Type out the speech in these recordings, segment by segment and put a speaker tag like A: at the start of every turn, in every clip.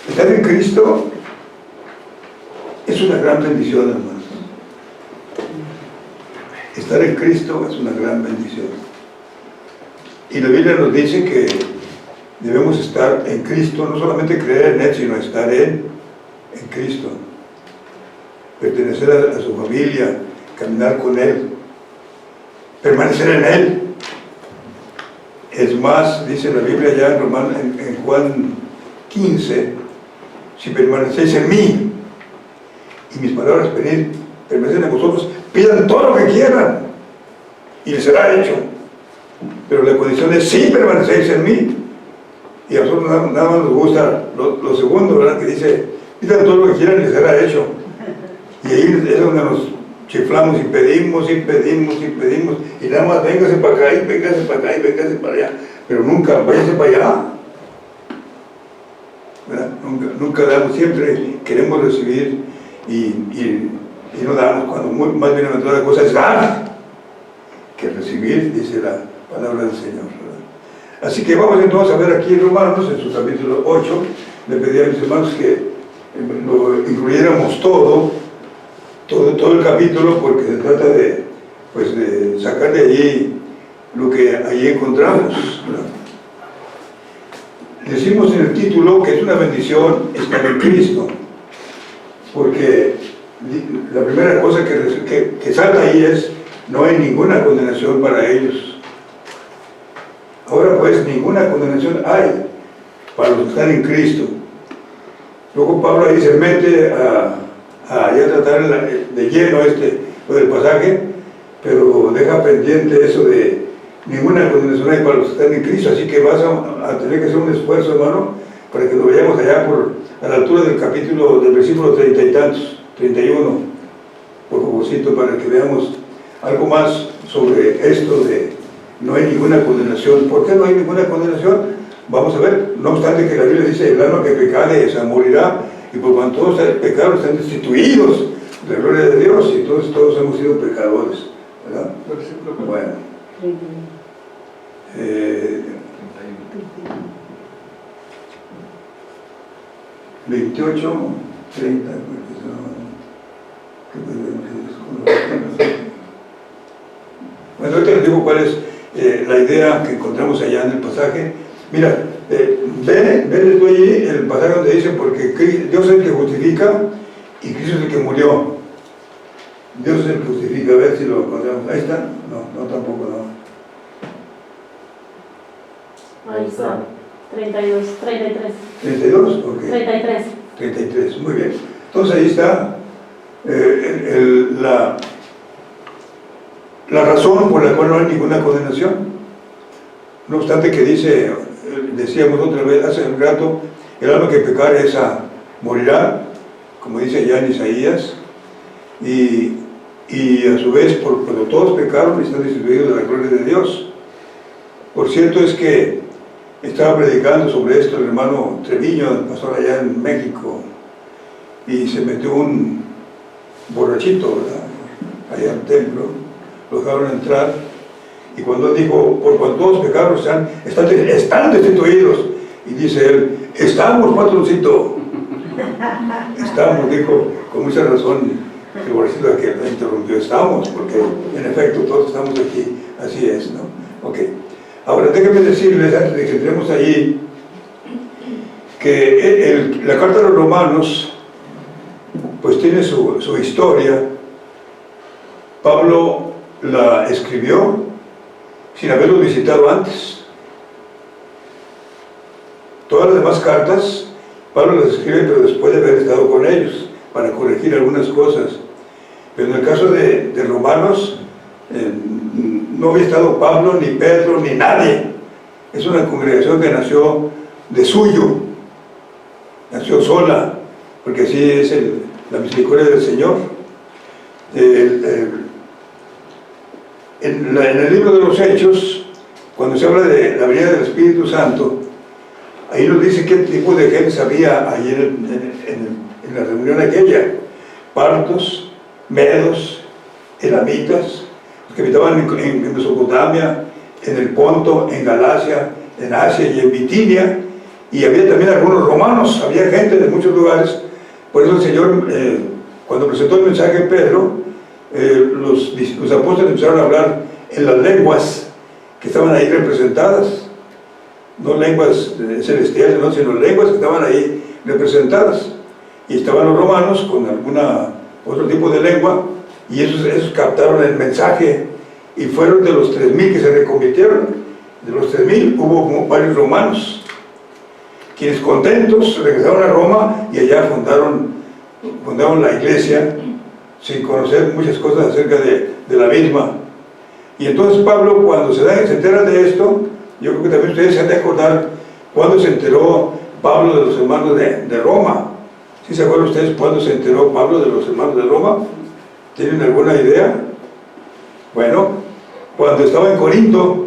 A: Estar en Cristo es una gran bendición, hermanos. Estar en Cristo es una gran bendición. Y la Biblia nos dice que debemos estar en Cristo, no solamente creer en Él, sino estar en Cristo. Pertenecer a su familia, caminar con Él, permanecer en Él. Es más, dice la Biblia ya en Juan 15, si permanecéis en mí y mis palabras permanecen en vosotros, pidan todo lo que quieran y les será hecho. Pero la condición es si permanecéis en mí. Y a nosotros nada más nos gusta lo segundo, ¿verdad? Que dice, pidan todo lo que quieran y les será hecho. Y ahí es donde nos chiflamos y pedimos, y nada más véngase para acá, y véngase para acá, y véngase para allá. Pero nunca, váyase para allá. ¿Verdad? Nunca damos, siempre queremos recibir y no damos, cuando más bienaventurada cosa es dar que recibir, dice la palabra del Señor, ¿verdad? Así que vamos entonces a ver aquí en Romanos, en su capítulo 8, le pedí a mis hermanos que lo incluyéramos todo el capítulo, porque se trata de sacar de allí lo que allí encontramos, ¿verdad? Decimos en el título que es una bendición estar en Cristo, porque la primera cosa que salta ahí es: no hay ninguna condenación para ellos. Ahora pues, ninguna condenación hay para los que están en Cristo. Luego Pablo ahí se mete a ya tratar de lleno lo del pasaje, pero deja pendiente eso de ninguna condenación hay para los que están en Cristo. Así que vas a tener que hacer un esfuerzo, hermano, para que nos vayamos allá a la altura del capítulo, del versículo 30 y tantos, 31, por favorcito, para que veamos algo más sobre esto de no hay ninguna condenación. ¿Por qué no hay ninguna condenación? Vamos a ver. No obstante que la Biblia dice: el alma que pecare, esa morirá, y por cuanto todos pecaron, están destituidos de la gloria de Dios, y entonces todos hemos sido pecadores, ¿verdad? Bueno, 28, 30, bueno, ahorita les digo cuál es la idea que encontramos allá en el pasaje. Mira, ven tú allí el pasaje donde dice: porque Dios es el que justifica y Cristo es el que murió. Dios es el que justifica. A ver si lo encontramos. Ahí está. No, tampoco, no.
B: Ahí está. 32, 33.
A: ¿32? Ok.
B: 33.
A: 33, muy bien. Entonces ahí está la razón por la cual no hay ninguna condenación. No obstante que decíamos otra vez hace un rato, el alma que pecare esa morirá, como dice allá en Isaías, y a su vez, cuando todos pecaron, están destituidos de la gloria de Dios. Por cierto es que estaba predicando sobre esto el hermano Treviño, el pastor allá en México, y se metió un borrachito, ¿verdad?, allá al templo, lo dejaron entrar, y cuando él dijo: por cuanto todos pecaron, están destituidos, y dice él: estamos, patroncito. Estamos, dijo con mucha razón el borrachito que lo interrumpió. Estamos, porque en efecto todos estamos aquí, así es, ¿no? Ok. Ahora déjenme decirles, antes de que entremos allí, que la carta de los Romanos pues tiene su historia. Pablo la escribió sin haberlos visitado antes. Todas las demás cartas Pablo las escribe, pero después de haber estado con ellos, para corregir algunas cosas. Pero en el caso de Romanos, no había estado Pablo, ni Pedro, ni nadie. Es una congregación que nació de suyo, nació sola, porque así es la misericordia del Señor. En el libro de los Hechos, cuando se habla de la venida del Espíritu Santo, ahí nos dice qué tipo de gente había allí en la reunión aquella: partos, medos, elamitas, que habitaban en Mesopotamia, en el Ponto, en Galacia, en Asia y en Bitinia, y había también algunos romanos, había gente de muchos lugares. Por eso el Señor, cuando presentó el mensaje a Pedro, los apóstoles empezaron a hablar en las lenguas que estaban ahí representadas, no lenguas celestiales, no, sino lenguas que estaban ahí representadas. Y estaban los romanos con otro tipo de lengua, y esos captaron el mensaje, y fueron de los 3,000 que se reconvirtieron. De los 3,000 hubo varios romanos, quienes contentos regresaron a Roma y allá fundaron la iglesia, sin conocer muchas cosas acerca de la misma. Y entonces Pablo, cuando se entera de esto, yo creo que también ustedes se han de acordar cuando se enteró Pablo de los hermanos de Roma. ¿Sí se acuerdan ustedes cuándo se enteró Pablo de los hermanos de Roma? ¿Tienen alguna idea? Bueno, cuando estaba en Corinto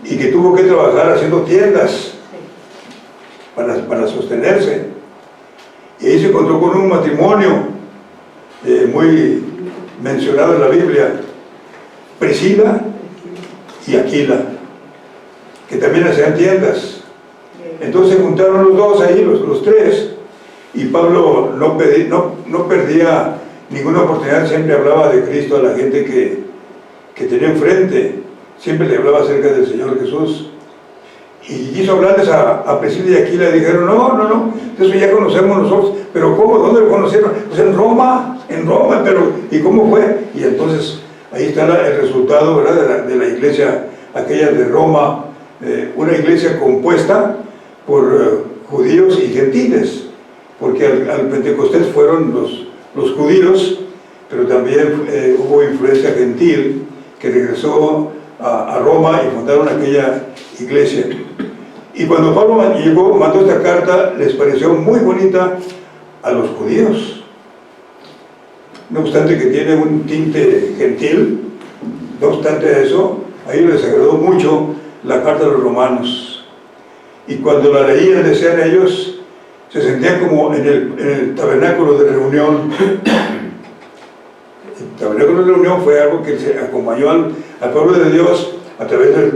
A: y que tuvo que trabajar haciendo tiendas para sostenerse. Y ahí se encontró con un matrimonio muy mencionado en la Biblia, Priscila y Aquila, que también hacían tiendas. Entonces se juntaron los dos ahí, los tres, y Pablo no perdía ninguna oportunidad, siempre hablaba de Cristo a la gente que tenía enfrente, siempre le hablaba acerca del Señor Jesús. Y quiso hablarles a Priscila y Aquila, y dijeron, no, eso ya conocemos nosotros. ¿Pero cómo? ¿Dónde lo conocieron? Pues en Roma, pero ¿y cómo fue? Y entonces ahí está el resultado, ¿verdad?, de la iglesia aquella de Roma, una iglesia compuesta por judíos y gentiles, porque al Pentecostés fueron los judíos, pero también hubo influencia gentil que regresó a Roma y fundaron aquella iglesia. Y cuando Pablo llegó, mandó esta carta, les pareció muy bonita a los judíos, no obstante que tiene un tinte gentil. No obstante eso, a ellos les agradó mucho la carta de los romanos, y cuando la leían, decían ellos, se sentían como en el tabernáculo de reunión. El tabernáculo de reunión fue algo que se acompañó al pueblo de Dios a través del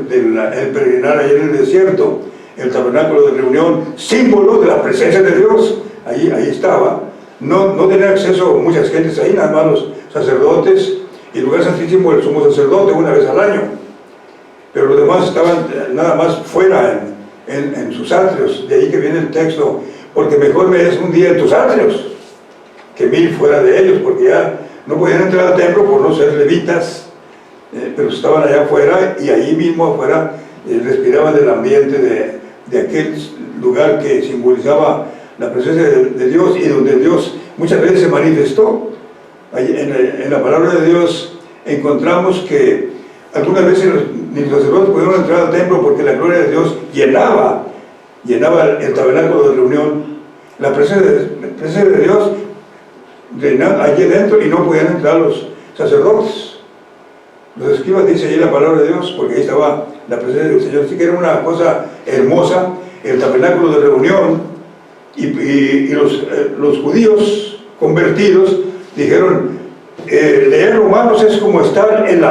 A: peregrinar allá en el desierto. El tabernáculo de reunión, símbolo de la presencia de Dios, ahí estaba. No tenía acceso muchas gentes ahí, nada más los sacerdotes y el lugar santísimo del sumo sacerdote una vez al año, pero los demás estaban nada más fuera en sus atrios. De ahí que viene el texto, porque mejor me es un día en tus atrios que 1,000 fuera de ellos, porque ya no podían entrar al templo por no ser levitas, pero estaban allá afuera, y ahí mismo afuera respiraban del ambiente de aquel lugar que simbolizaba la presencia de Dios, y donde Dios muchas veces se manifestó. En la palabra de Dios encontramos que algunas veces ni los sacerdotes pudieron entrar al templo porque la gloria de Dios llenaba el tabernáculo de reunión. La presencia de Dios allí dentro, y no podían entrar los sacerdotes. Los escribas, dice allí la palabra de Dios, porque ahí estaba la presencia del Señor. Así que era una cosa hermosa el tabernáculo de reunión. Y los judíos convertidos dijeron, leer Romanos es como estar en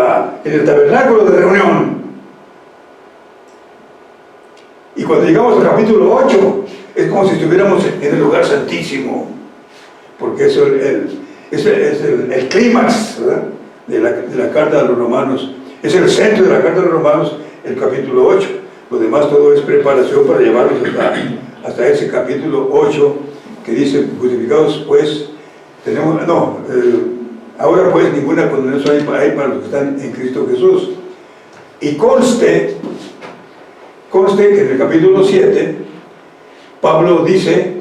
A: el tabernáculo de reunión. Y cuando llegamos al capítulo 8, es como si estuviéramos en el lugar santísimo, porque eso es el clímax, ¿verdad?, de la carta de los romanos. Es el centro de la carta de los romanos, el capítulo 8. Lo demás todo es preparación para llevarlos hasta ese capítulo 8, que dice, justificados pues, ahora pues ninguna condenación hay para los que están en Cristo Jesús. Y conste que en el capítulo 7, Pablo dice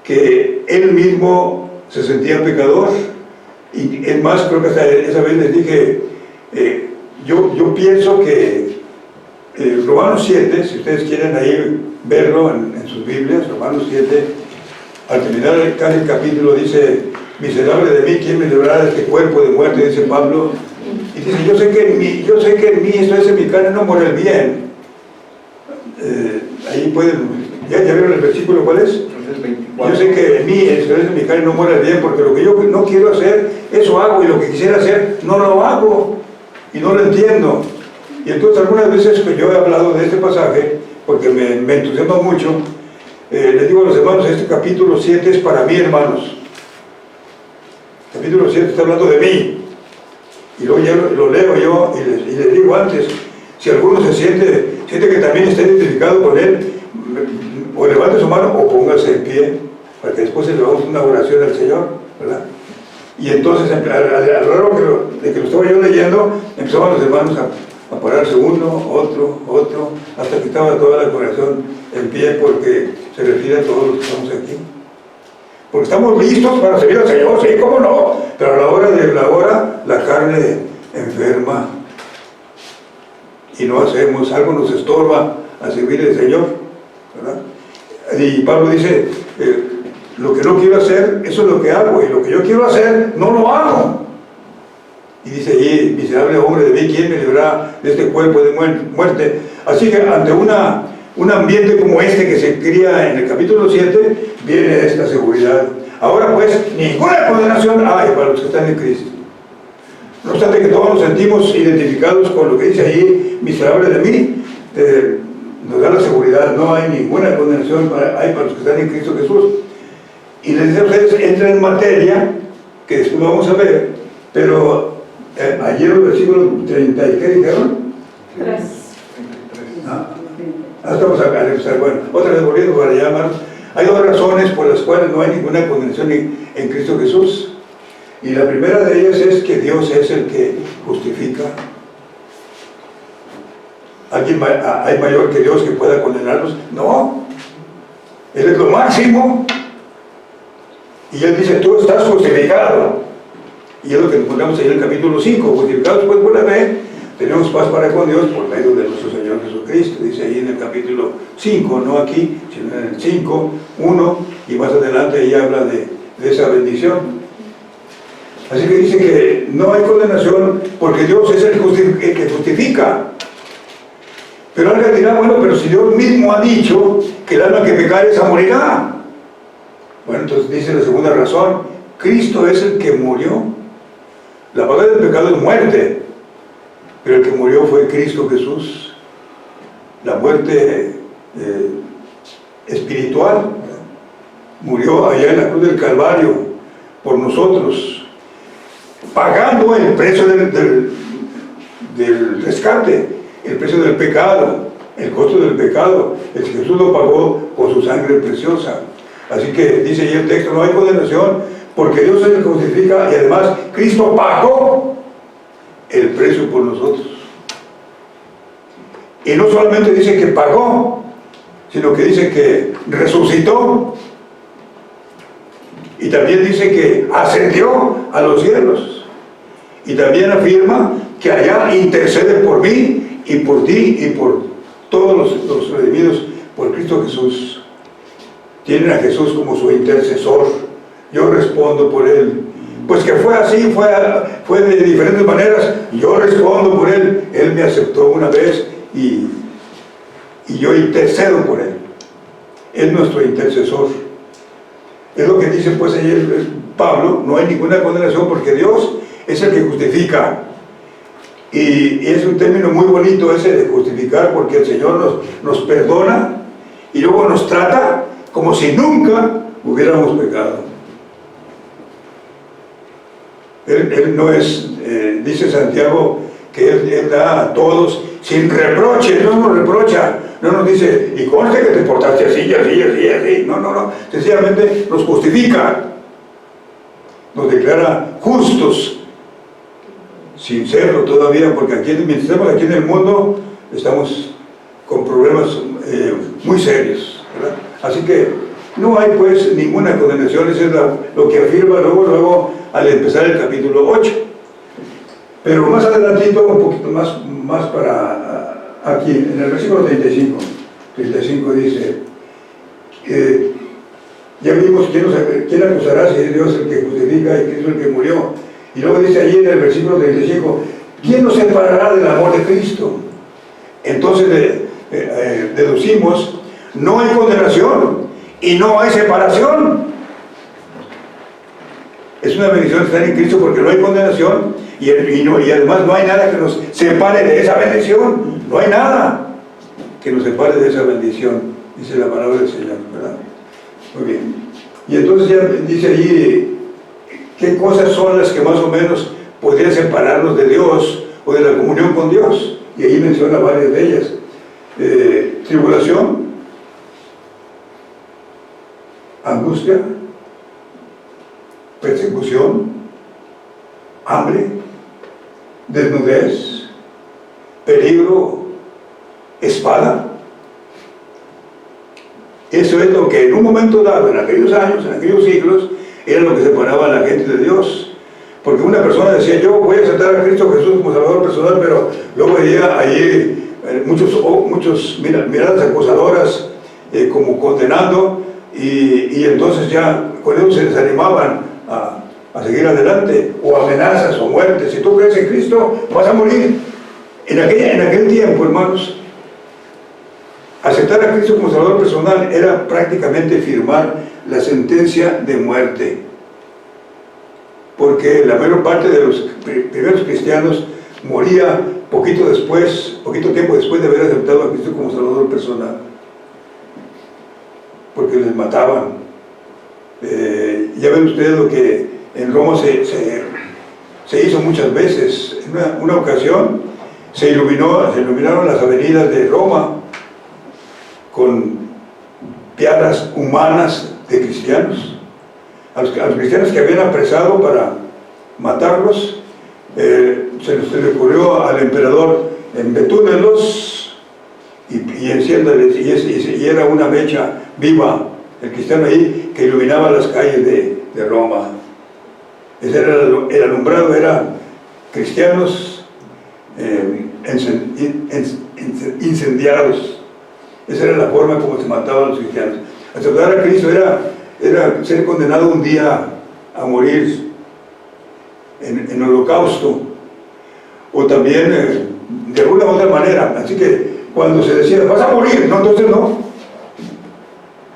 A: que él mismo se sentía pecador, y es más, creo que hasta esa vez les dije, yo pienso que Romanos 7, si ustedes quieren ahí verlo en sus Biblias, Romanos 7, al terminar casi el capítulo dice, miserable de mí, ¿quién me librará de este cuerpo de muerte?, dice Pablo. Y dice, yo sé que en mí, esto es en mi carne, no mora el bien. Ahí pueden, ¿ya vieron el versículo cuál es? Yo sé que en mí, esto es en mi carne, no mora el bien, porque lo que yo no quiero hacer, eso hago, y lo que quisiera hacer, no lo hago, y no lo entiendo. Y entonces algunas veces que yo he hablado de este pasaje, porque me entusiasma mucho, les digo a los hermanos, este capítulo 7 es para mí, hermanos. Capítulo 7 está hablando de mí. Y luego ya lo leo yo y les digo antes, si alguno se siente que también está identificado con él, o levante su mano o póngase en pie, para que después le hagamos una oración al Señor, ¿verdad? Y entonces, a lo largo de que lo estaba yo leyendo, empezaban los hermanos a pararse uno, otro, hasta que estaba toda la congregación en pie, porque se refiere a todos los que estamos aquí. Porque estamos listos para servir al Señor, sí, cómo no, pero a la hora de la hora, la carne enferma, y no hacemos, algo nos estorba a servir al Señor, ¿verdad? Y Pablo dice, lo que no quiero hacer, eso es lo que hago, y lo que yo quiero hacer, no lo hago. Y dice allí, miserable hombre de mí, ¿quién me librará de este cuerpo de muerte? Así que ante un ambiente como este que se cría en el capítulo 7, viene esta seguridad. Ahora pues, ninguna condenación hay para los que están en Cristo. No obstante que todos nos sentimos identificados con lo que dice allí, miserable de mí, nos da la seguridad, no hay ninguna condenación para los que están en Cristo Jesús. Y les dice a ustedes, entran en materia, que después vamos a ver, pero ayer el versículo 30, ¿y qué dijeron?
B: 3.
A: Estamos acá, bueno, otra vez volviendo para allá, hermanos. Hay dos razones por las cuales no hay ninguna condenación en Cristo Jesús. Y la primera de ellas es que Dios es el que justifica. ¿Hay mayor que Dios que pueda condenarnos? No. Él es lo máximo. Y Él dice, tú estás justificado. Y es lo que encontramos ahí en el capítulo 5. Justificados pues por la fe, tenemos paz para con Dios por medio de nuestro Señor Jesucristo. Dice ahí en el capítulo 5, no aquí, sino en el 5, 1, y más adelante ahí habla de esa bendición. Así que dice que no hay condenación porque Dios es el que justifica. Pero alguien dirá, bueno, pero si Dios mismo ha dicho que el alma que pecare esa morirá. Bueno, entonces dice la segunda razón, Cristo es el que murió. La paga del pecado es muerte, pero el que murió fue Cristo Jesús. La muerte espiritual, murió allá en la cruz del Calvario por nosotros, pagando el precio del rescate, el precio del pecado, el costo del pecado. El Jesús lo pagó con su sangre preciosa. Así que dice ahí el texto, no hay condenación, porque Dios es el que justifica, y además Cristo pagó el precio por nosotros. Y no solamente dice que pagó, sino que dice que resucitó, y también dice que ascendió a los cielos, y también afirma que allá intercede por mí y por ti y por todos los redimidos por Cristo Jesús. Tienen a Jesús como su intercesor. Yo respondo por él. Pues que fue así, fue de diferentes maneras. Yo respondo por él. Él me aceptó una vez y yo intercedo por él. Es nuestro intercesor. Es lo que dice pues ayer Pablo, no hay ninguna condenación porque Dios es el que justifica. Y es un término muy bonito ese de justificar, porque el Señor nos perdona y luego nos trata como si nunca hubiéramos pecado. Él no es, dice Santiago, que él da a todos sin reproche, no nos reprocha, no nos dice, y conste que te portaste así, así, así, así. No, sencillamente nos justifica, nos declara justos, sin serlo todavía, porque mientras estamos aquí en el mundo, estamos con problemas muy serios, ¿verdad? Así que no hay pues ninguna condenación, eso es lo que afirma luego al empezar el capítulo 8. Pero más adelantito, un poquito más para aquí, en el versículo 35 dice, ya vimos quién acusará si es Dios el que justifica y Cristo el que murió. Y luego dice allí en el versículo 35, ¿quién nos separará del amor de Cristo? Entonces deducimos, no hay condenación y no hay separación. Es una bendición estar en Cristo porque no hay condenación y además no hay nada que nos separe de esa bendición. No hay nada que nos separe de esa bendición dice la palabra del Señor, ¿verdad? Muy bien. Y entonces ya dice allí qué cosas son las que más o menos podrían separarnos de Dios o de la comunión con Dios. Y ahí menciona varias de ellas. Tribulación, angustia, persecución, hambre, desnudez, peligro, espada. Eso es lo que en un momento dado, en aquellos años, en aquellos siglos, era lo que separaba a la gente de Dios. Porque una persona decía, yo voy a aceptar a Cristo Jesús como Salvador personal, pero luego veía allí muchos miradas acusadoras como condenando, y entonces ya con eso se desanimaban a seguir adelante, o amenazas o muertes. Si tú crees en Cristo, vas a morir. En aquel tiempo, hermanos, aceptar a Cristo como Salvador personal era prácticamente firmar la sentencia de muerte, porque la mayor parte de los primeros cristianos moría poquito tiempo después de haber aceptado a Cristo como Salvador personal, porque les mataban. Ya ven ustedes lo que en Roma se hizo muchas veces. En una ocasión se iluminaron las avenidas de Roma con piedras humanas de cristianos. A los cristianos que habían apresado para matarlos, se le ocurrió al emperador embetúnelos y enciéndalos, y era una mecha viva, el cristiano ahí, que iluminaba las calles de Roma. Ese era el alumbrado, eran cristianos incendiados. Esa era la forma como se mataban a los cristianos. Aceptar a Cristo era ser condenado un día a morir en holocausto, o también de alguna u otra manera. Así que cuando se decía, vas a morir, no, entonces no.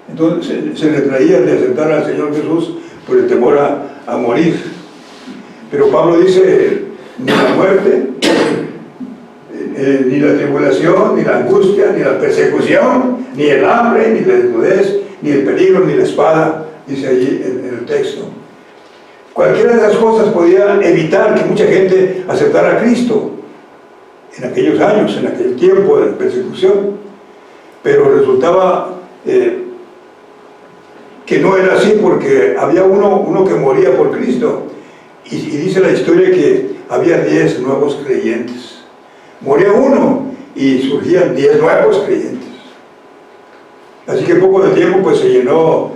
A: Entonces se le traía de aceptar al Señor Jesús por el temor a morir. Pero Pablo dice, ni la muerte, ni la tribulación, ni la angustia, ni la persecución, ni el hambre, ni la desnudez, ni el peligro, ni la espada, dice allí en el texto. Cualquiera de esas cosas podía evitar que mucha gente aceptara a Cristo en aquellos años, en aquel tiempo de persecución, pero resultaba que no era así, porque había uno que moría por Cristo, y dice la historia que había 10 nuevos creyentes. Moría uno y surgían 10 nuevos creyentes. Así que poco de tiempo pues se llenó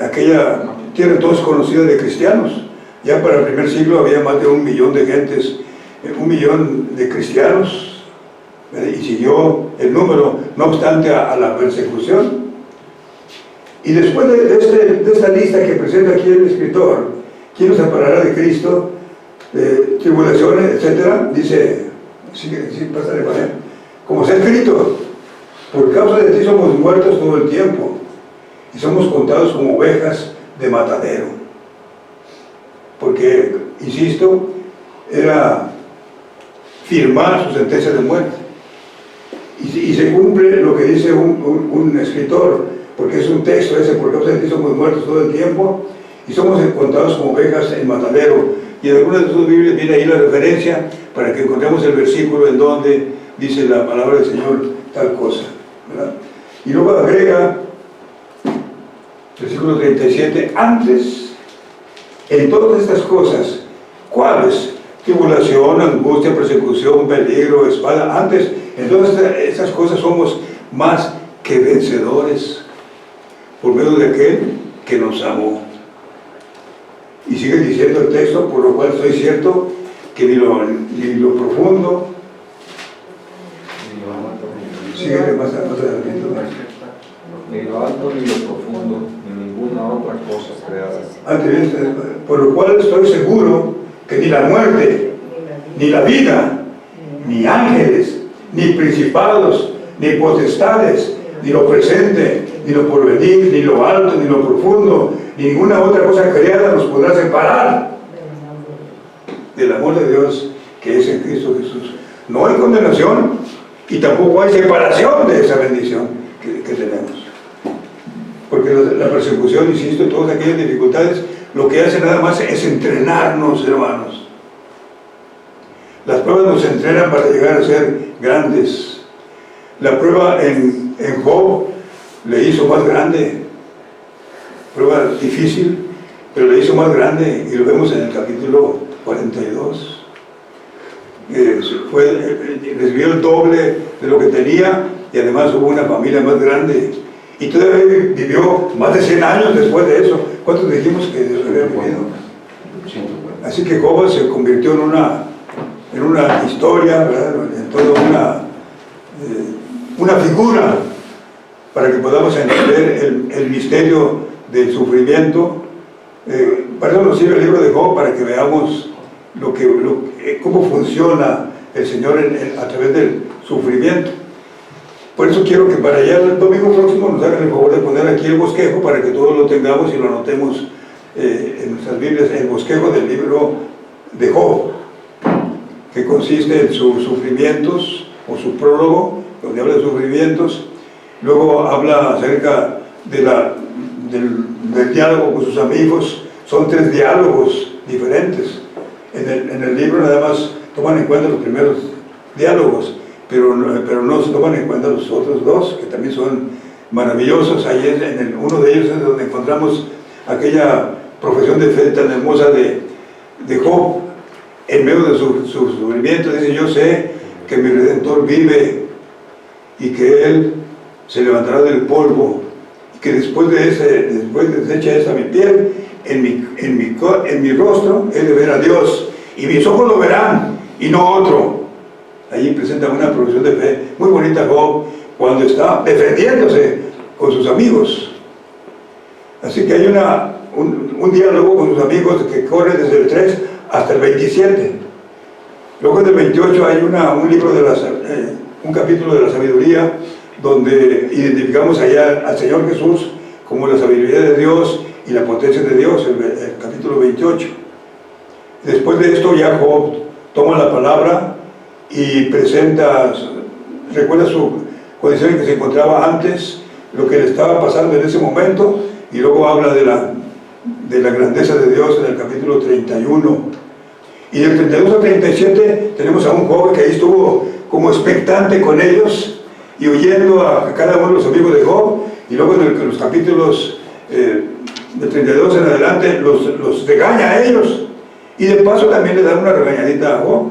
A: aquella tierra entonces conocida de cristianos. Ya para el primer siglo había más de 1 millón de gentes, 1 millón de cristianos, y siguió el número, no obstante a la persecución. Y después de esta lista que presenta aquí el escritor, ¿quién nos separará de Cristo? Tribulaciones, etcétera. Dice, sí, pásale para él. Como se ha escrito, por causa de ti somos muertos todo el tiempo, y somos contados como ovejas de matadero. Porque, insisto, era firmar su sentencia de muerte. Y se cumple lo que dice un escritor, porque es un texto ese, por causa de ti somos muertos todo el tiempo, y somos contados como ovejas en matadero. Y en algunas de sus Biblias viene ahí la referencia para que encontremos el versículo en donde dice la palabra del Señor tal cosa, ¿verdad? Y luego agrega, versículo 37, antes, en todas estas cosas, ¿cuáles? Tribulación, angustia, persecución, peligro, espada. Antes, en todas estas cosas somos más que vencedores por medio de aquel que nos amó. Y sigue diciendo el texto, por lo cual estoy cierto que ni lo profundo, sigue más adelante,
C: ni lo alto ni lo profundo, ni ninguna otra cosa creada.
A: Antes, por lo cual estoy seguro que ni la muerte, ni la vida, ni ángeles, ni principados, ni potestades, ni lo presente, ni lo porvenir, ni lo alto, ni lo profundo, ni ninguna otra cosa creada nos podrá separar del amor de Dios que es en Cristo Jesús. No hay condenación y tampoco hay separación de esa bendición que tenemos. Porque la persecución, insisto, todas aquellas dificultades, lo que hace nada más es entrenarnos, hermanos. Las pruebas nos entrenan para llegar a ser grandes. La prueba en Job le hizo más grande, prueba difícil, pero le hizo más grande, y lo vemos en el capítulo 42. Recibió el doble de lo que tenía, y además hubo una familia más grande, y todavía vivió más de 100 años después de eso. ¿Cuántos dijimos que Dios había vivido? Así que Job se convirtió en una historia, ¿verdad? En toda una figura para que podamos entender el misterio del sufrimiento. Para eso nos sirve el libro de Job, para que veamos cómo funciona el Señor a través del sufrimiento. Por eso quiero que para allá el domingo próximo nos hagan el favor de poner aquí el bosquejo, para que todos lo tengamos y lo anotemos en nuestras Biblias, el bosquejo del libro de Job, que consiste en sus sufrimientos, o su prólogo, donde habla de sufrimientos. Luego habla acerca del diálogo con sus amigos. Son 3 diálogos diferentes. En el libro nada más toman en cuenta los primeros diálogos, pero no se toman en cuenta los otros 2, que también son maravillosos. Ahí uno de ellos es donde encontramos aquella profesión de fe tan hermosa de Job. En medio de su sufrimiento dice: yo sé que mi Redentor vive y que Él se levantará del polvo, y que después de deshecha esa mi piel, en mi rostro he de ver a Dios, y mis ojos lo verán y no otro. Allí presenta una profesión de fe muy bonita Job, cuando está defendiéndose con sus amigos. Así que hay un diálogo con sus amigos que corre desde el 3 hasta el 27. Luego del 28 hay un capítulo de la sabiduría, donde identificamos allá al Señor Jesús como la sabiduría de Dios y la potencia de Dios, el capítulo 28. Después de esto ya Job toma la palabra y recuerda su condición en que se encontraba antes, lo que le estaba pasando en ese momento, y luego habla de la grandeza de Dios en el capítulo 31. Y del 32 al 37 tenemos a un joven que ahí estuvo como expectante con ellos y oyendo a cada uno de los amigos de Job, y luego en los capítulos del 32 en adelante los regaña a ellos, y de paso también le da una regañadita a Job.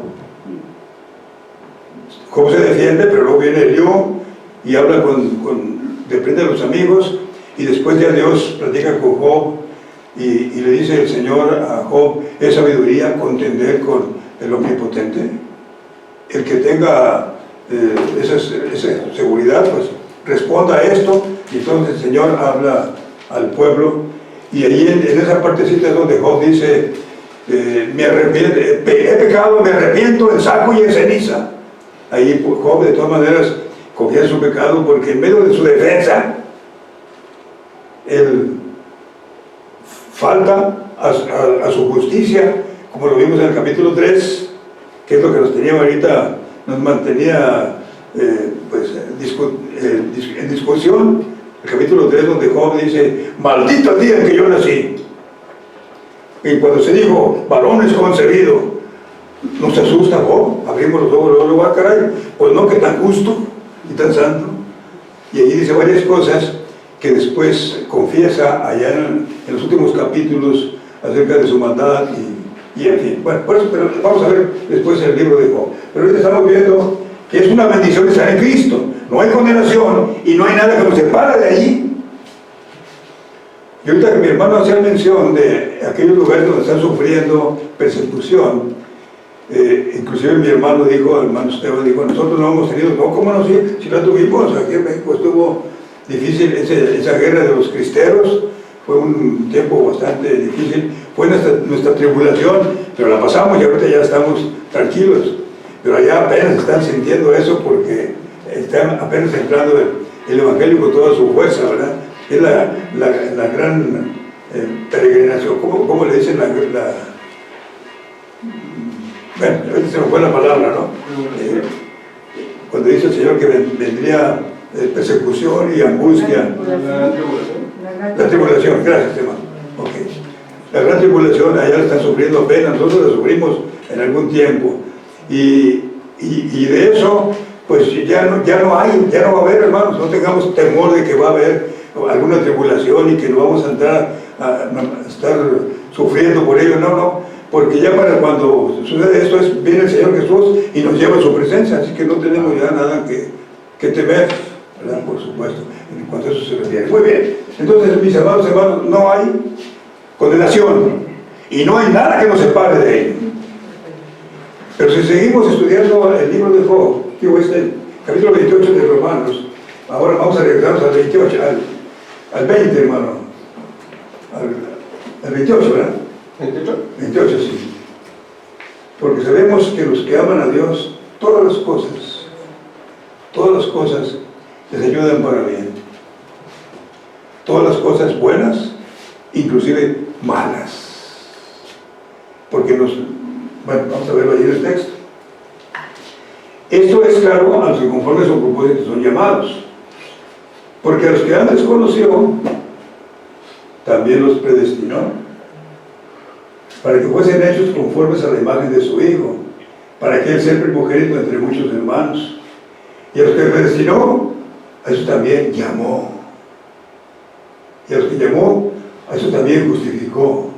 A: Job se defiende, pero luego viene Eliú y habla reprende a los amigos, y después ya Dios platica con Job, y le dice el Señor a Job: es sabiduría contender con el Omnipotente. El que tenga esa seguridad, pues responda a esto. Y entonces el Señor habla al pueblo, y ahí en esa partecita es donde Job dice: me arrepiento, he pecado, me arrepiento en saco y en ceniza. Ahí Job de todas maneras confiesa su pecado, porque en medio de su defensa él falta a su justicia, como lo vimos en el capítulo 3, que es lo que nos mantenía en discusión. El capítulo 3, donde Job dice: maldito el día en que yo nací. Y cuando se dijo varón es concebido, ¿no se asusta Job? Abrimos los ojos, luego caray, pues no, que tan justo y tan santo. Y allí dice varias cosas que después confiesa allá en los últimos capítulos acerca de su maldad y en fin. Bueno, por eso, pero vamos a ver después el libro de Job. Pero ahorita estamos viendo que es una bendición estar en Cristo. No hay condenación y no hay nada que nos separe de allí. Y ahorita que mi hermano hacía mención de aquellos lugares donde están sufriendo persecución, inclusive mi hermano Esteban dijo: nosotros no hemos tenido, no, ¿cómo no? Si la tuvimos, aquí en México estuvo difícil esa guerra de los cristeros, fue un tiempo bastante difícil, fue nuestra tribulación, pero la pasamos y ahorita ya estamos tranquilos. Pero allá apenas están sintiendo eso, porque están apenas entrando el Evangelio con toda su fuerza, ¿verdad? Es la gran peregrinación, ¿cómo le dicen bueno, ahorita se me fue la palabra, ¿no? Cuando dice el Señor que vendría persecución y angustia. La tribulación, gracias, hermano. Okay. La gran tribulación, allá la están sufriendo apenas, nosotros la sufrimos en algún tiempo. Y de eso, pues ya no va a haber, hermanos, no tengamos temor de que va a haber alguna tribulación y que no vamos a entrar a estar sufriendo por ello, no, porque ya para cuando sucede esto viene el Señor Jesús y nos lleva a su presencia, así que no tenemos ya nada que temer, ¿verdad? Por supuesto, en cuanto a eso se refiere. Muy bien, entonces mis hermanos, no hay condenación y no hay nada que nos separe de ello. Pero si seguimos estudiando el libro de Job, capítulo 28 de Romanos, ahora vamos a regresarnos al 28, al 20, hermano, al 28, ¿verdad? 28, sí. Porque sabemos que los que aman a Dios, todas las cosas les ayudan para bien. Todas las cosas buenas, inclusive malas. Porque vamos a verlo ahí en el texto. Esto es claro a los que conforme a su propósito son llamados. Porque a los que antes conoció, también los predestinó, para que fuesen hechos conformes a la imagen de su Hijo, para que Él sea el primogénito entre muchos hermanos. Y a los que predestinó, a eso también llamó. Y a los que llamó, a eso también justificó.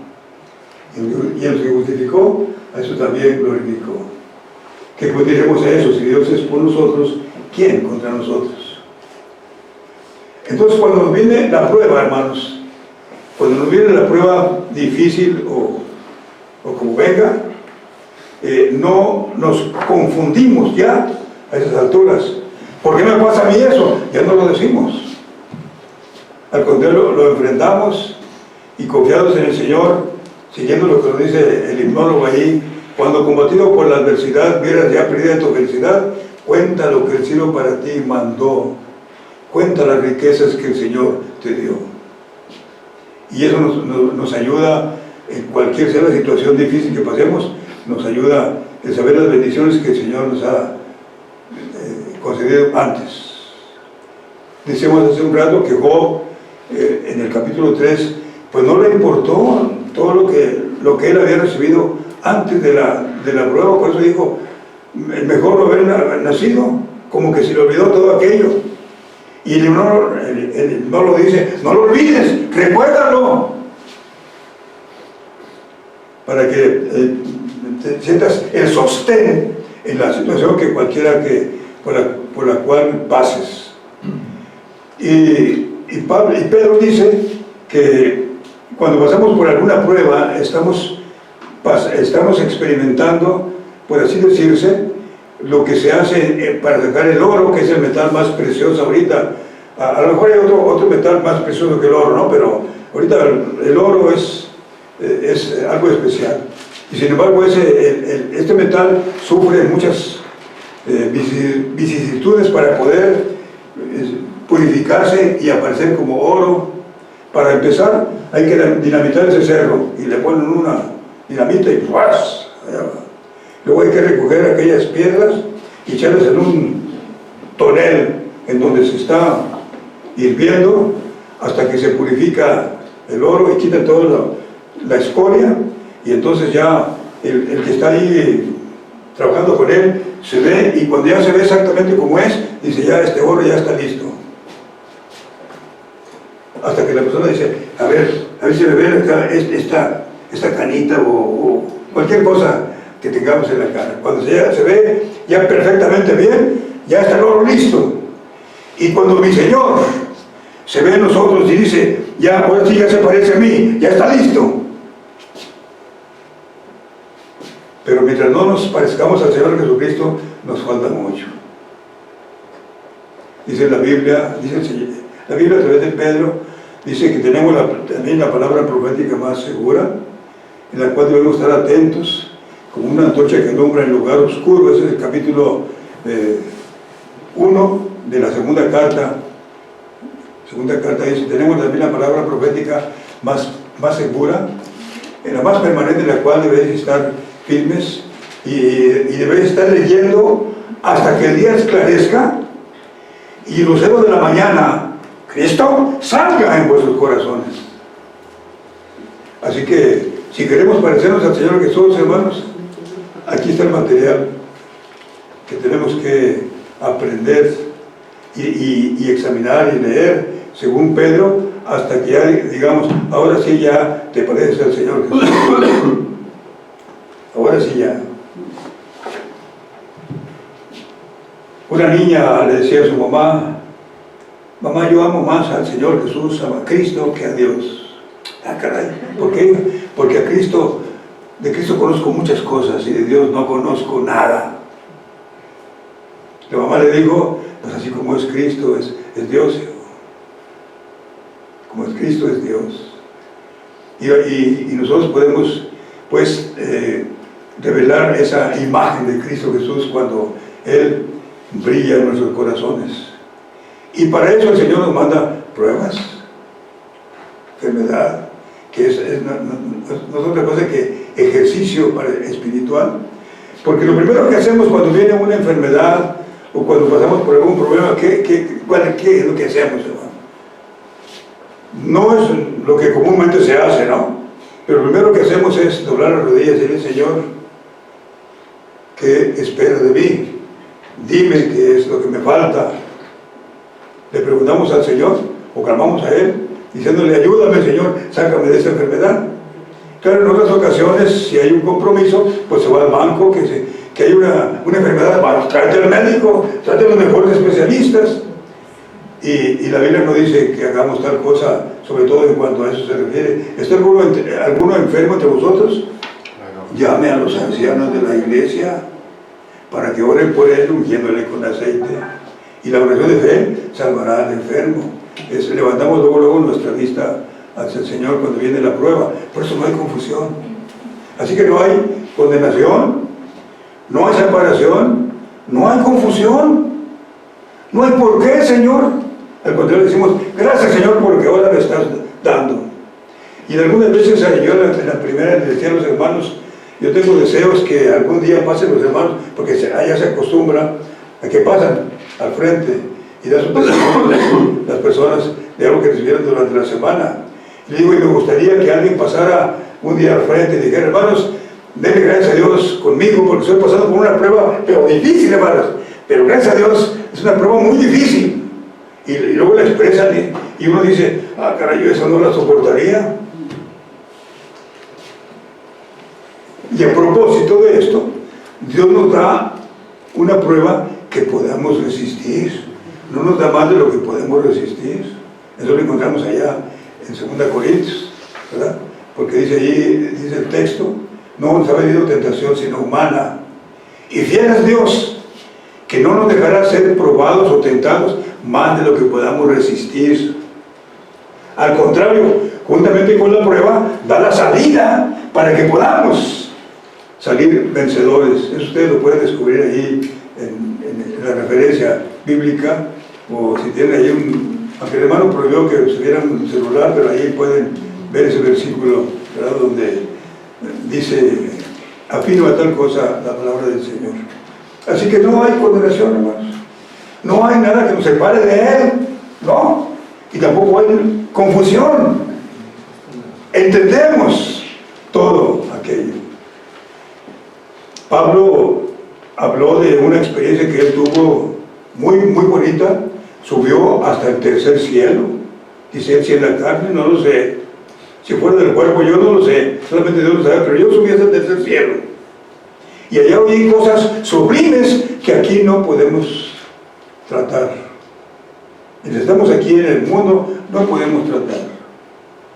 A: Y a los que justificó, a eso también glorificó. ¿Qué pues diremos a eso? Si Dios es por nosotros, ¿quién contra nosotros? Entonces, cuando nos viene la prueba, hermanos, cuando nos viene la prueba difícil o como venga, no nos confundimos ya a esas alturas. ¿Por qué me pasa a mí eso? Ya no lo decimos. Al contrario, lo enfrentamos y confiados en el Señor, siguiendo lo que nos dice el himnólogo allí: cuando combatido por la adversidad vieras ya perdida tu felicidad, cuenta lo que el cielo para ti mandó, cuenta las riquezas que el Señor te dio. Y eso nos ayuda en cualquier sea la situación difícil que pasemos, nos ayuda el saber las bendiciones que el Señor nos ha concedido antes. Decíamos hace un rato que Job, en el capítulo 3, pues no le importó todo lo que él había recibido antes de la prueba. Por eso dijo, mejor no haber nacido, como que se le olvidó todo aquello. Y el no lo dice, no lo olvides, recuérdalo, para que sientas el sostén en la situación que cualquiera por la cual pases. Y Pedro dice que cuando pasamos por alguna prueba estamos experimentando, por así decirse, lo que se hace para sacar el oro, que es el metal más precioso ahorita. A lo mejor hay otro metal más precioso que el oro, ¿no? Pero ahorita el oro es algo especial. Y sin embargo este metal sufre muchas vicisitudes para poder purificarse y aparecer como oro. Para empezar hay que dinamitar ese cerro y le ponen una dinamita y ¡guas! Allá va. Luego hay que recoger aquellas piedras y echarlas en un tonel en donde se está hirviendo hasta que se purifica el oro y quita toda la escoria, y entonces ya el que está ahí trabajando con él se ve, y cuando ya se ve exactamente como es, dice: ya este oro ya está listo. Hasta que la persona dice: a ver si me ven acá esta canita o cualquier cosa que tengamos en la cara. Cuando se ve ya perfectamente bien, ya está el oro listo. Y cuando mi Señor se ve en nosotros y dice: ya, ahora sí ya se parece a mí, ya está listo. Pero mientras no nos parezcamos al Señor Jesucristo, nos falta mucho. Dice la Biblia, la Biblia a través de Pedro, dice que tenemos también la palabra profética más segura, en la cual debemos estar atentos, como una antorcha que alumbra en lugar oscuro. Ese es el capítulo 1 de la segunda carta. Segunda carta dice: tenemos también la palabra profética más segura, en la más permanente, en la cual debéis estar firmes y debéis estar leyendo hasta que el día esclarezca y el lucero de la mañana, Cristo, salga en vuestros corazones. Así que, si queremos parecernos al Señor Jesús, hermanos, aquí está el material que tenemos que aprender y examinar y leer, según Pedro, hasta que ya digamos, ahora sí ya te pareces al Señor Jesús. Ahora sí ya. Una niña le decía a su mamá, mamá, yo amo más al Señor Jesús, a Cristo, que a Dios. Ah, caray, ¿por qué? Porque a Cristo, de Cristo conozco muchas cosas y de Dios no conozco nada. La mamá le dijo, pues así como es Cristo, es Dios. Como es Cristo, es Dios. Y nosotros podemos, pues, revelar esa imagen de Cristo Jesús cuando Él brilla en nuestros corazones. Y para eso el Señor nos manda pruebas, enfermedad, que no es otra cosa que ejercicio espiritual. Porque lo primero que hacemos cuando viene una enfermedad o cuando pasamos por algún problema, ¿qué es lo que hacemos, hermano? No es lo que comúnmente se hace, ¿no? Pero lo primero que hacemos es doblar las rodillas y decirle, Señor, ¿qué espera de mí? Dime qué es lo que me falta. Le preguntamos al Señor o clamamos a Él diciéndole, ayúdame, Señor, sácame de esta enfermedad. Claro, en otras ocasiones, si hay un compromiso, pues se va al banco, que hay una enfermedad, bueno, tráete al médico, tráete a los mejores especialistas. Y la Biblia no dice que hagamos tal cosa, sobre todo en cuanto a eso se refiere. ¿Está alguno enfermo entre vosotros? Llame a los ancianos de la iglesia para que oren por él, ungiéndole con aceite. Y la oración de fe salvará al enfermo. Levantamos luego nuestra vista hacia el Señor cuando viene la prueba. Por eso no hay confusión. Así que no hay condenación, no hay separación, no hay confusión, no hay por qué, Señor. Al contrario, decimos, gracias, Señor, por lo que ahora me estás dando. Y algunas veces yo en la primera les decía a los hermanos, yo tengo deseos que algún día pasen los hermanos, porque allá se acostumbra a que pasan al frente y dan su testimonio las personas de algo que recibieron durante la semana. Y le digo, y me gustaría que alguien pasara un día al frente y dijera, hermanos, denle gracias a Dios conmigo, porque estoy pasando por una prueba, pero difícil, hermanos. Pero gracias a Dios, es una prueba muy difícil. Y luego la expresan y uno dice, ah, caray, yo esa no la soportaría. Y a propósito de esto, Dios nos da una prueba que podamos resistir. No nos da más de lo que podemos resistir. Eso lo encontramos allá en 2 Corintios, ¿verdad? Porque dice allí, dice el texto, no nos ha venido tentación sino humana. Y fiel es Dios, que no nos dejará ser probados o tentados más de lo que podamos resistir. Al contrario, juntamente con la prueba, da la salida para que podamos salir vencedores. Eso ustedes lo pueden descubrir ahí en la referencia bíblica, o si tienen ahí aunque el hermano prohibió que subieran un celular, pero ahí pueden ver ese versículo, ¿verdad?, donde dice, afirma tal cosa la palabra del Señor. Así que no hay condenación, hermanos. No hay nada que nos separe de Él, no. Y tampoco hay confusión. Entendemos todo aquello. Pablo habló de una experiencia que él tuvo muy, muy bonita. Subió hasta el tercer cielo. Dice él, si en la carne, no lo sé. Si fuera del cuerpo, yo no lo sé. Solamente Dios lo sabe, pero yo subí hasta el tercer cielo. Y allá oí cosas sublimes que aquí no podemos tratar. Mientras estamos aquí en el mundo, no podemos tratar,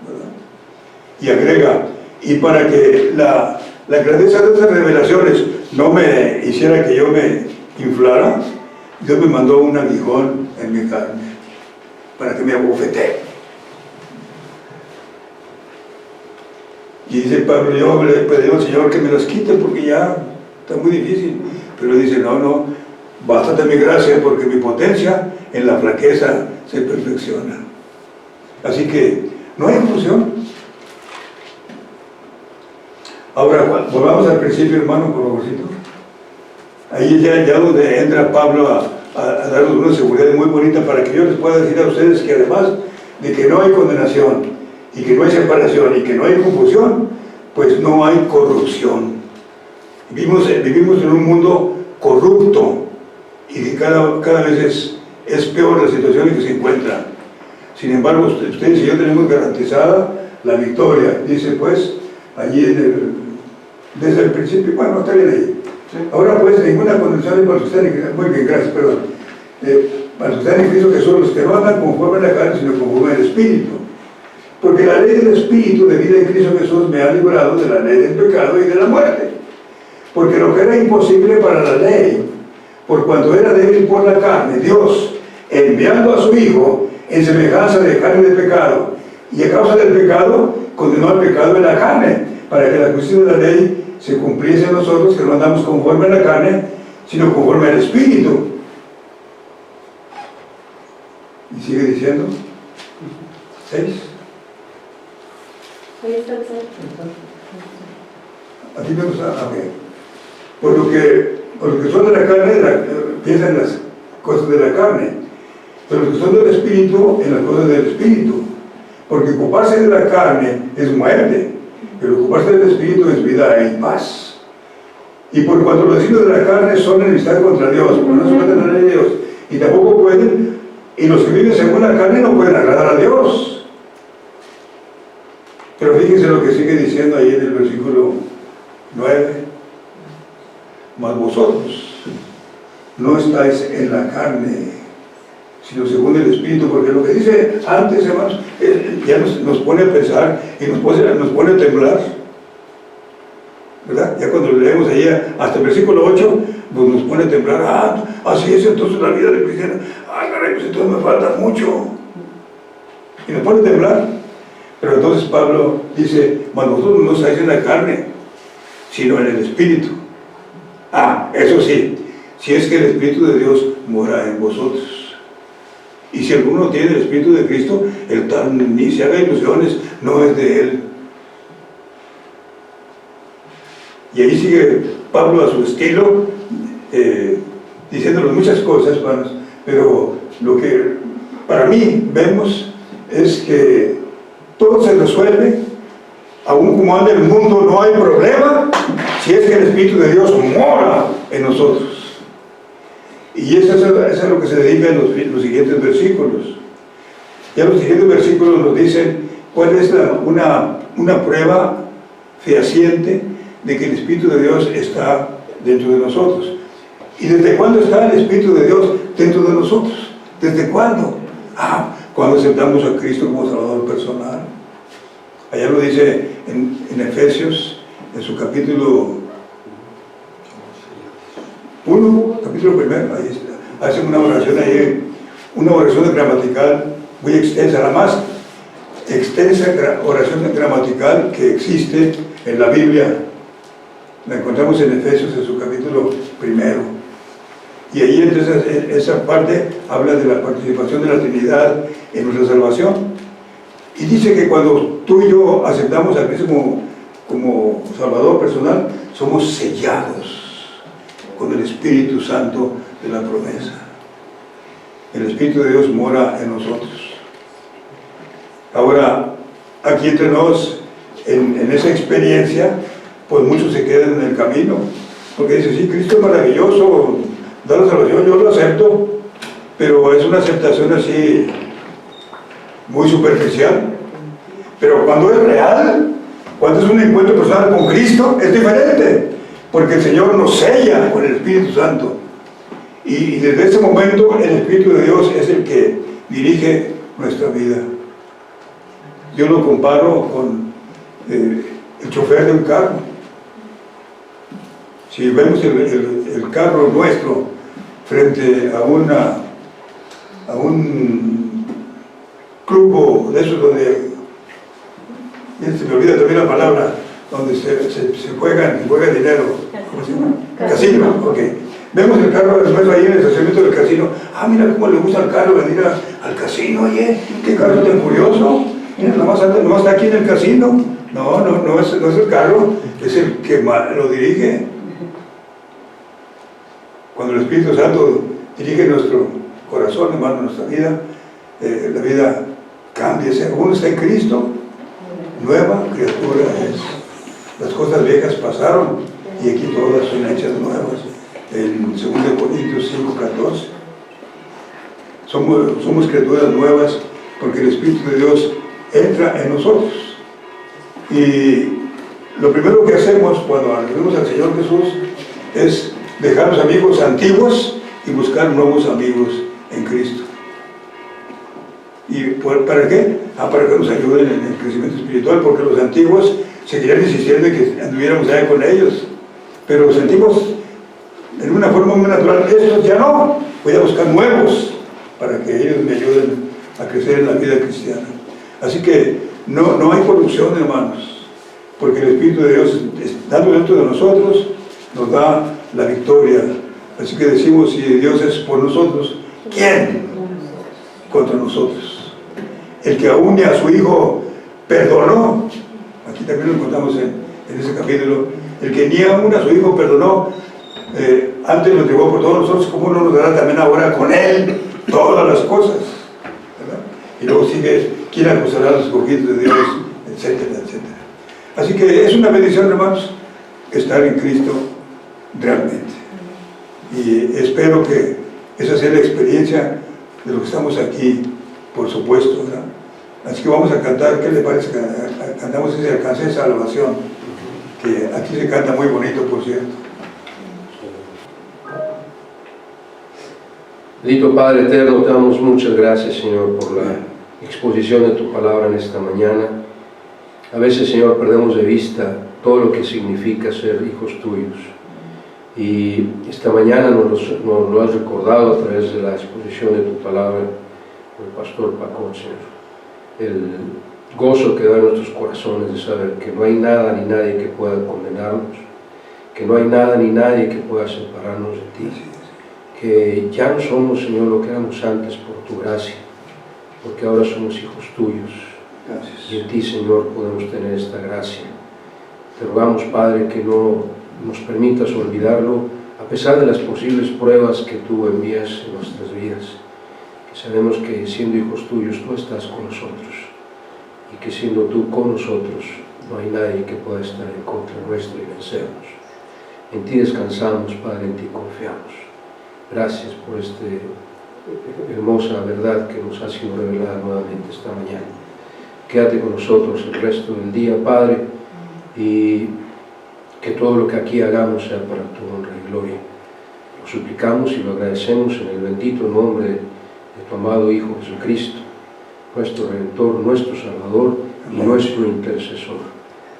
A: ¿verdad? Y agrega, y para que la grandeza de estas revelaciones no me hiciera que yo me inflara, Dios me mandó un aguijón en mi carne para que me abofetee. Y dice Pablo, yo le pedí al Señor que me las quite porque ya está muy difícil. Pero dice, no, bástate mi gracia porque mi potencia en la flaqueza se perfecciona. Así que no hay confusión. Ahora, volvamos al principio, hermano, por favorcito. Ahí ya donde entra Pablo a darnos una seguridad muy bonita para que yo les pueda decir a ustedes que además de que no hay condenación y que no hay separación y que no hay confusión, pues no hay corrupción. Vivimos en un mundo corrupto y que cada vez es peor la situación en que se encuentra. Sin embargo, ustedes y yo tenemos garantizada la victoria, dice pues allí desde el principio. Bueno, está bien ahí. Sí. Ahora pues, ninguna condenación para los que están en Cristo. Muy bien, gracias, perdón. Para los que están en Cristo, que son los que no andan conforme a la carne, sino conforme al Espíritu. Porque la ley del Espíritu de vida en Cristo Jesús me ha librado de la ley del pecado y de la muerte. Porque lo que era imposible para la ley, por cuanto era débil por la carne, Dios, enviando a su Hijo en semejanza de carne de pecado, y a causa del pecado, condenó al pecado en la carne, para que la justicia de la ley se cumpliese en nosotros, que no andamos conforme a la carne, sino conforme al Espíritu. Y sigue diciendo, 6.
B: Ahí está el 6.
A: Aquí me gusta, por lo que son de la carne, piensan en las cosas de la carne, pero los que son del Espíritu, en las cosas del Espíritu. Porque ocuparse de la carne es muerte, pero ocuparse del Espíritu es vida y paz. Y por cuanto los designios de la carne son enemistad contra Dios, porque no se meten a la ley de Dios, y tampoco pueden, y los que viven según la carne no pueden agradar a Dios. Pero fíjense lo que sigue diciendo ahí en el versículo 9. Mas vosotros no estáis en la carne, sino según el Espíritu, porque lo que dice antes, hermanos, ya nos pone a pensar y nos pone a temblar, ¿verdad? Ya cuando leemos ahí hasta el versículo 8, pues nos pone a temblar. Así es entonces la vida del cristiano. Caray, pues entonces me falta mucho. Y nos pone a temblar. Pero entonces Pablo dice, mas vosotros no estáis en la carne, sino en el Espíritu. Eso sí, si es que el Espíritu de Dios mora en vosotros. Y si alguno tiene el Espíritu de Cristo, el tal ni se haga ilusiones, no es de él. Y ahí sigue Pablo a su estilo, diciéndonos muchas cosas, hermanos, pero lo que para mí vemos es que todo se resuelve, aún como anda el mundo, no hay problema, si es que el Espíritu de Dios mora en nosotros. Y eso es a lo que se dedica en los siguientes versículos. Ya los siguientes versículos nos dicen cuál es una prueba fehaciente de que el Espíritu de Dios está dentro de nosotros. ¿Y desde cuándo está el Espíritu de Dios dentro de nosotros? ¿Desde cuándo? Cuando aceptamos a Cristo como Salvador personal. Allá lo dice en Efesios, en su capítulo 1, capítulo 1, ahí está. Hacen una oración ahí, una oración gramatical muy extensa, la más extensa oración gramatical que existe en la Biblia. La encontramos en Efesios, en su capítulo 1. Y ahí entonces esa parte habla de la participación de la Trinidad en nuestra salvación. Y dice que cuando tú y yo aceptamos a Cristo como Salvador personal, somos sellados con el Espíritu Santo de la promesa. El Espíritu de Dios mora en nosotros. Ahora, aquí entre nos, en esa experiencia, pues muchos se quedan en el camino, porque dicen, sí, Cristo es maravilloso, da la salvación, yo lo acepto, pero es una aceptación así, muy superficial. Pero cuando es real, cuando es un encuentro personal con Cristo, es diferente, porque el Señor nos sella con el Espíritu Santo. Y desde ese momento el Espíritu de Dios es el que dirige nuestra vida. Yo lo comparo con el chofer de un carro. Si vemos el carro nuestro frente a un club de esos donde, se me olvida también la palabra, donde se juega dinero. ¿Cómo se llama? Casino, ok. Vemos el carro nuestro ahí en el estacionamiento del casino. Mira cómo le gusta al carro venir al casino, oye, qué carro tan curioso. Mira, nomás está aquí en el casino. No es el carro, es el que lo dirige. Cuando el Espíritu Santo dirige nuestro corazón, hermano, nuestra vida, la vida cambia. Si uno está en Cristo, nueva criatura es. Las cosas viejas pasaron y aquí todas son hechas nuevas. En 2 Corintios 5:14. Somos criaturas nuevas porque el Espíritu de Dios entra en nosotros. Y lo primero que hacemos cuando recibimos al Señor Jesús es dejar los amigos antiguos y buscar nuevos amigos en Cristo. ¿Y para qué? Para que nos ayuden en el crecimiento espiritual, porque los antiguos seguirían insistiendo en que anduviéramos allá con ellos. Pero los antiguos, en una forma muy natural, estos ya no, voy a buscar nuevos para que ellos me ayuden a crecer en la vida cristiana. Así que no hay corrupción, hermanos, porque el Espíritu de Dios, estando dentro de nosotros, nos da la victoria. Así que decimos, si Dios es por nosotros, ¿quién contra nosotros? El que aún ni a su Hijo perdonó, aquí también lo encontramos en ese capítulo, el que ni aún a su Hijo perdonó, antes lo entregó por todos nosotros, ¿cómo no nos dará también ahora con Él todas las cosas? ¿Verdad? Y luego sigue, ¿quién acusará a los escogidos de Dios? Etcétera, etcétera. Así que es una bendición, hermanos, estar en Cristo realmente. Y espero que esa sea la experiencia de los que estamos aquí, por supuesto, ¿verdad? Así que vamos a cantar. ¿Qué le parece? Cantamos ese alcance, esa salvación, que aquí se canta muy bonito, por cierto.
D: Bendito Padre eterno, te damos muchas gracias, Señor, por la exposición de tu palabra en esta mañana. A veces, Señor, perdemos de vista todo lo que significa ser hijos tuyos. Y esta mañana nos lo has recordado a través de la exposición de tu palabra por el pastor Paco, Señor. El gozo que da en nuestros corazones de saber que no hay nada ni nadie que pueda condenarnos, que no hay nada ni nadie que pueda separarnos de ti, que ya no somos, Señor, lo que éramos antes por tu gracia, porque ahora somos hijos tuyos. Gracias. Y en ti, Señor, podemos tener esta gracia. Te rogamos, Padre, que no nos permitas olvidarlo a pesar de las posibles pruebas que tú envías en nuestras vidas. Que sabemos que siendo hijos tuyos tú estás con nosotros y que siendo tú con nosotros no hay nadie que pueda estar en contra nuestro y vencernos. En ti descansamos, Padre, en ti confiamos. Gracias por esta hermosa verdad que nos ha sido revelada nuevamente esta mañana. Quédate con nosotros el resto del día, Padre, y que todo lo que aquí hagamos sea para tu honra y gloria. Lo suplicamos y lo agradecemos en el bendito nombre de tu amado Hijo Jesucristo, nuestro Redentor, nuestro Salvador y nuestro intercesor.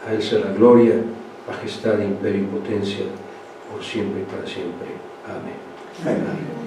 D: A Él sea la gloria, majestad, imperio y potencia, por siempre y para siempre. Amén.
A: Amén.